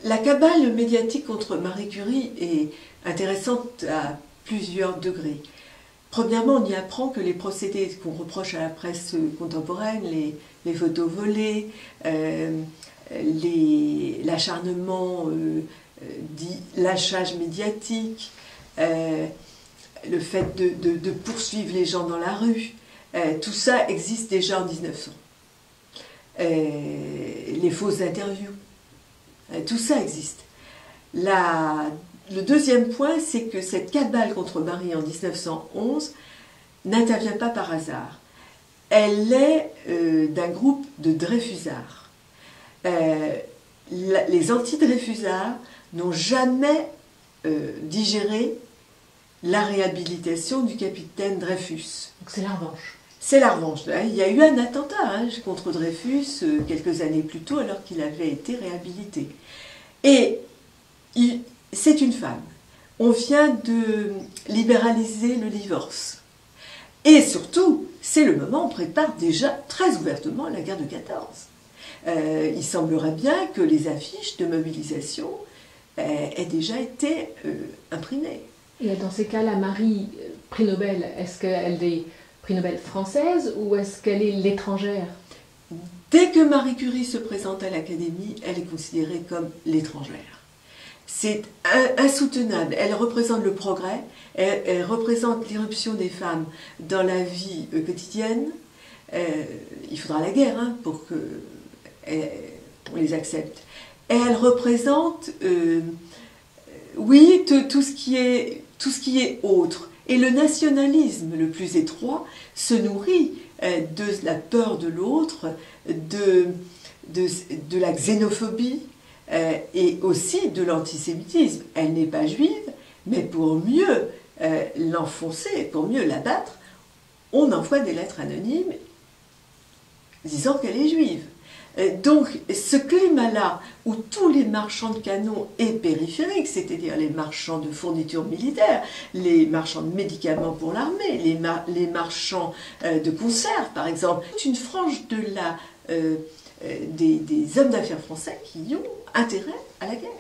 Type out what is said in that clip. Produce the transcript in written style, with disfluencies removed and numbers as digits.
La cabale médiatique contre Marie Curie est intéressante à plusieurs degrés. Premièrement, on y apprend que les procédés qu'on reproche à la presse contemporaine, les photos volées, l'acharnement dit lâchage médiatique, le fait de poursuivre les gens dans la rue, tout ça existe déjà en 1900. Les fausses interviews, tout ça existe. Le deuxième point, c'est que cette cabale contre Marie en 1911 n'intervient pas par hasard. Elle est d'un groupe de Dreyfusards. Les anti-Dreyfusards n'ont jamais digéré la réhabilitation du capitaine Dreyfus. Donc c'est la revanche. C'est la revanche. Il y a eu un attentat contre Dreyfus quelques années plus tôt alors qu'il avait été réhabilité. Et c'est une femme. On vient de libéraliser le divorce. Et surtout, c'est le moment où on prépare déjà très ouvertement la guerre de 14. Il semblerait bien que les affiches de mobilisation aient déjà été imprimées. Et dans ces cas-là, Marie, prix Nobel, est-ce qu'elle est prix Nobel française ou est-ce qu'elle est l'étrangère? Dès que Marie Curie se présente à l'Académie, elle est considérée comme l'étrangère. C'est insoutenable. Elle représente le progrès, elle représente l'irruption des femmes dans la vie quotidienne. Il faudra la guerre pour qu'on les accepte. Et elle représente, oui, tout ce qui est autre. Et le nationalisme le plus étroit se nourrit de la peur de l'autre, de la xénophobie, et aussi de l'antisémitisme. Elle n'est pas juive, mais pour mieux l'enfoncer, pour mieux l'abattre, on envoie des lettres anonymes disant qu'elle est juive. Donc ce climat-là, où tous les marchands de canons et périphériques, c'est-à-dire les marchands de fournitures militaires, les marchands de médicaments pour l'armée, les marchands de conserves par exemple, toute une frange des hommes d'affaires français qui ont intérêt à la guerre.